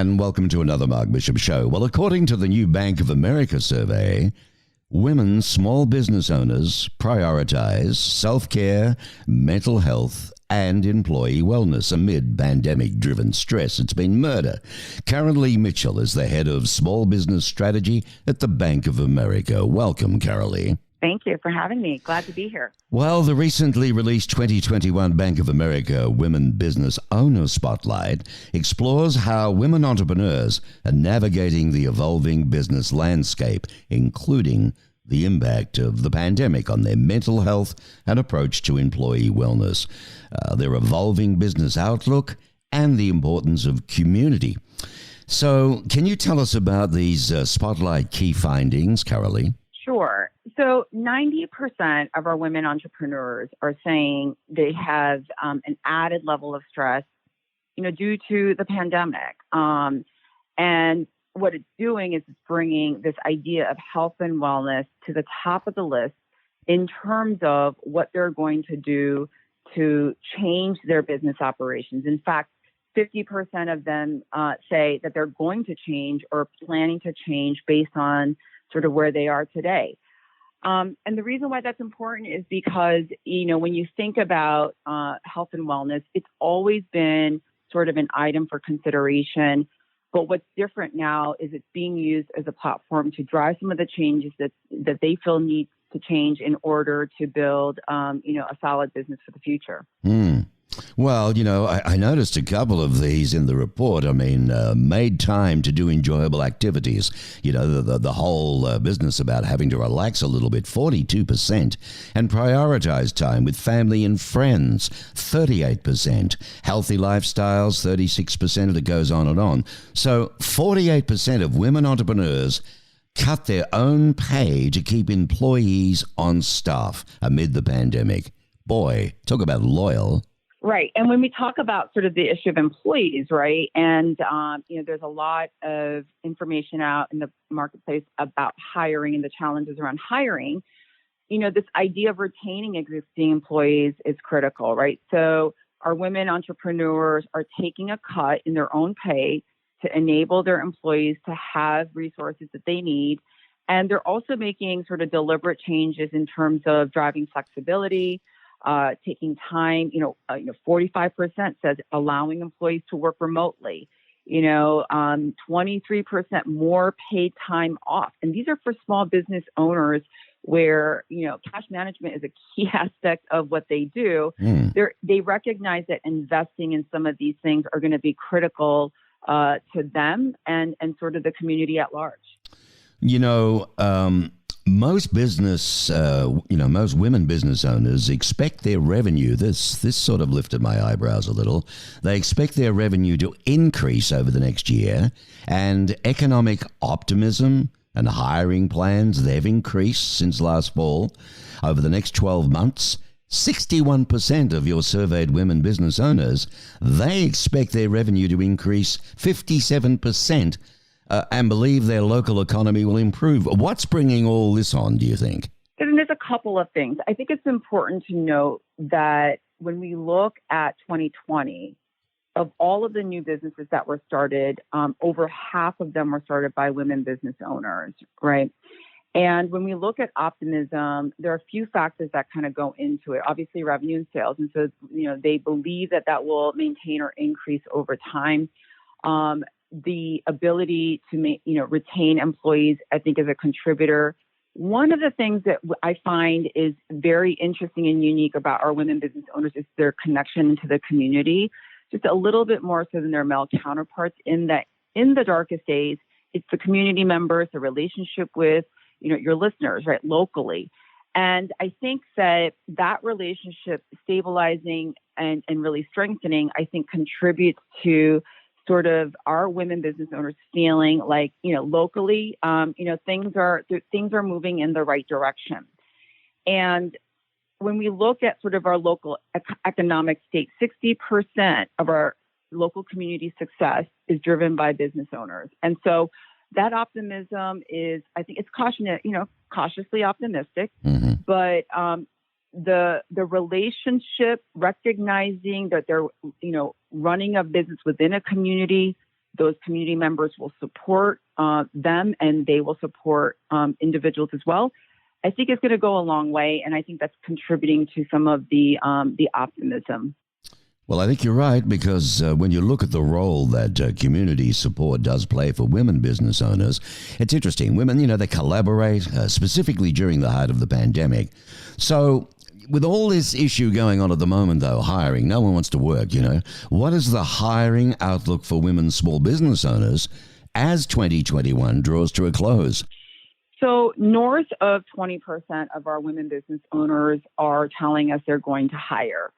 and welcome to another Mark Bishop Show. Well, according to the new Bank of America survey, women small business owners prioritize self-care, mental health, and employee wellness amid pandemic-driven stress. It's been murder. Carolee Mitchell is the head of small business strategy at the Bank of America. Welcome, Carolee. Thank you for having me. Glad to be here. Well, the recently released 2021 Bank of America Women Business Owner Spotlight explores how women entrepreneurs are navigating the evolving business landscape, including the impact of the pandemic on their mental health and approach to employee wellness, their evolving business outlook, and the importance of community. So, can you tell us about these Spotlight key findings, Carolee? Sure. So 90% of our women entrepreneurs are saying they have an added level of stress, due to the pandemic. And what it's doing is it's bringing this idea of health and wellness to the top of the list in terms of what they're going to do to change their business operations. In fact, 50% of them say that they're going to change or planning to change based on sort of where they are today. And the reason why that's important is because, when you think about health and wellness, it's always been sort of an item for consideration. But what's different now is it's being used as a platform to drive some of the changes that they feel need to change in order to build, a solid business for the future. Well, I noticed a couple of these in the report. I mean, made time to do enjoyable activities. The whole business about having to relax a little bit, 42%, and prioritize time with family and friends, 38%, healthy lifestyles, 36%, and it goes on and on. So 48% of women entrepreneurs cut their own pay to keep employees on staff amid the pandemic. Boy, talk about loyal. Right. And when we talk about sort of the issue of employees, right, and, there's a lot of information out in the marketplace about hiring and the challenges around hiring, this idea of retaining existing employees is critical, right? So our women entrepreneurs are taking a cut in their own pay to enable their employees to have resources that they need. And they're also making sort of deliberate changes in terms of driving flexibility, taking time, 45% says allowing employees to work remotely, 23% more paid time off. And these are for small business owners where, cash management is a key aspect of what they do. They recognize that investing in some of these things are going to be critical to them and sort of the community at large. Most business, most women business owners expect their revenue, this sort of lifted my eyebrows a little, they expect their revenue to increase over the next year, and economic optimism and hiring plans, they've increased since last fall. Over the next 12 months, 61% of your surveyed women business owners, they expect their revenue to increase 57%. And believe their local economy will improve. What's bringing all this on, do you think? And there's a couple of things. I think it's important to note that when we look at 2020, of all of the new businesses that were started, over half of them were started by women business owners, right? And when we look at optimism, there are a few factors that kind of go into it. Obviously, revenue and sales. And so, they believe that will maintain or increase over time. The ability to retain employees, I think, is a contributor. One of the things that I find is very interesting and unique about our women business owners is their connection to the community, just a little bit more so than their male counterparts in that in the darkest days, it's the community members, the relationship with, your listeners, right, locally. And I think that relationship stabilizing and really strengthening, I think, contributes to sort of our women business owners feeling like, locally, things are moving in the right direction. And when we look at sort of our local economic state, 60% of our local community success is driven by business owners. And so that optimism is, I think it's cautiously optimistic, but the relationship, recognizing that they're, running a business within a community, those community members will support them, and they will support individuals as well. I think it's going to go a long way, and I think that's contributing to some of the optimism. Well, I think you're right, because when you look at the role that community support does play for women business owners, it's interesting. Women, they collaborate, specifically during the height of the pandemic. So with all this issue going on at the moment, though, hiring, no one wants to work, What is the hiring outlook for women small business owners as 2021 draws to a close? So north of 20% of our women business owners are telling us they're going to hire.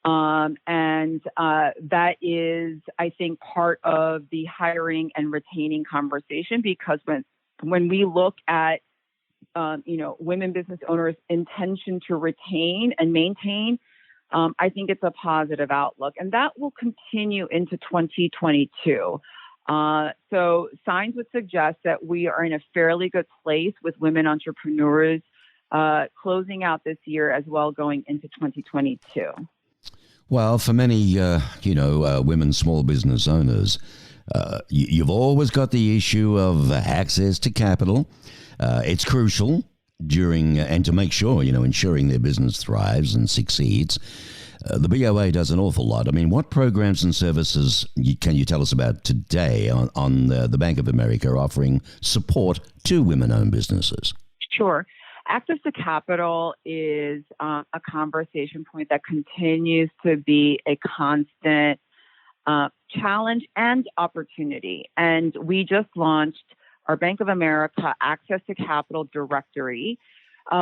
And that is, I think, part of the hiring and retaining conversation, because when we look at, women business owners' intention to retain and maintain, I think it's a positive outlook, and that will continue into 2022. So signs would suggest that we are in a fairly good place with women entrepreneurs closing out this year as well, going into 2022. Well, for many, women small business owners, you've always got the issue of access to capital. It's crucial and to make sure, ensuring their business thrives and succeeds. The BOA does an awful lot. I mean, what programs and services can you tell us about today on the Bank of America offering support to women-owned businesses? Sure. Access to capital is a conversation point that continues to be a constant challenge and opportunity. And we just launched our Bank of America Access to Capital Directory,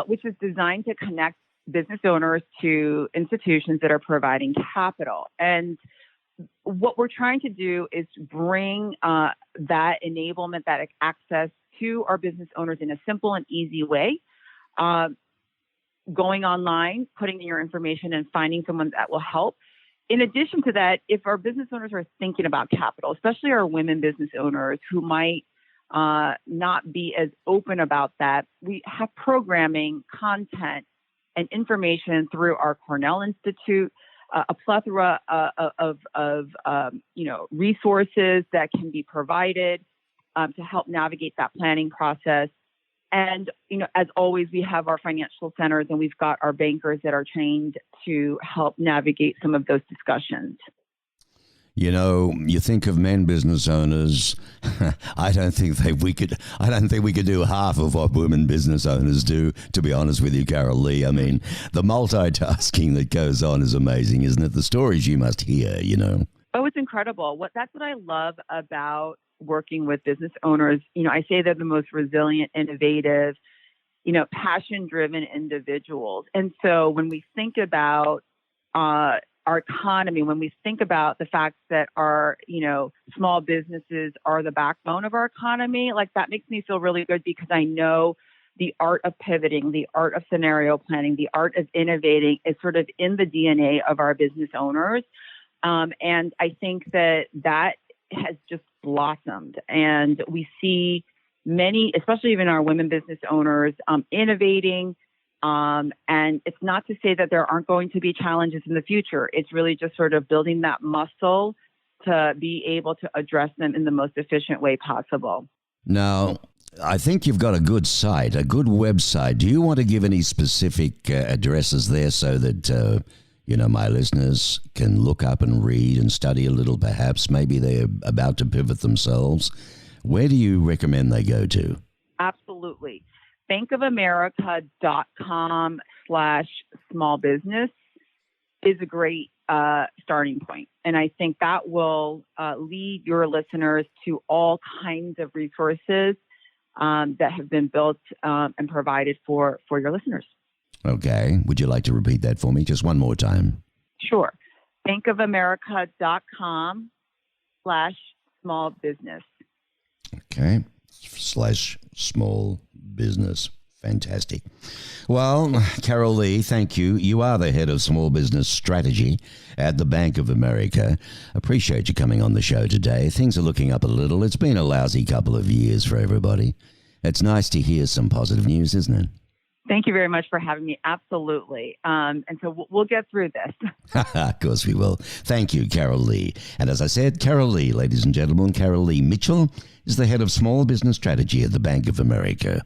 which is designed to connect business owners to institutions that are providing capital. And what we're trying to do is bring that enablement, that access to our business owners in a simple and easy way. Going online, putting in your information and finding someone that will help. In addition to that, if our business owners are thinking about capital, especially our women business owners who might not be as open about that, we have programming, content, and information through our Cornell Institute, a plethora of resources that can be provided to help navigate that planning process. And, as always, we have our financial centers, and we've got our bankers that are trained to help navigate some of those discussions. You think of men business owners. I don't think we could do half of what women business owners do, to be honest with you, Carol Lee. I mean, the multitasking that goes on is amazing, isn't it? The stories you must hear, Oh, it's incredible. That's what I love about working with business owners. I say they're the most resilient, innovative, passion-driven individuals. And so when we think about our economy, when we think about the fact that our, small businesses are the backbone of our economy, that makes me feel really good, because I know the art of pivoting, the art of scenario planning, the art of innovating is sort of in the DNA of our business owners. And I think that has just blossomed. And we see many, especially even our women business owners, innovating. And it's not to say that there aren't going to be challenges in the future. It's really just sort of building that muscle to be able to address them in the most efficient way possible. Now, I think you've got a good site, a good website. Do you want to give any specific addresses there so that my listeners can look up and read and study a little, perhaps? Maybe they're about to pivot themselves. Where do you recommend they go to? Absolutely. bankofamerica.com/small business is a great starting point. And I think that will lead your listeners to all kinds of resources that have been built and provided for your listeners. Okay. Would you like to repeat that for me just one more time? Sure. bankofamerica.com/small business. Okay. /small business. Fantastic. Well, Carol Lee, thank you. You are the head of small business strategy at the Bank of America. Appreciate you coming on the show today. Things are looking up a little. It's been a lousy couple of years for everybody. It's nice to hear some positive news, isn't it? Thank you very much for having me. Absolutely. And so we'll get through this. Of course we will. Thank you, Carol Lee. And as I said, Carol Lee, ladies and gentlemen, Carol Lee Mitchell is the head of small business strategy at the Bank of America.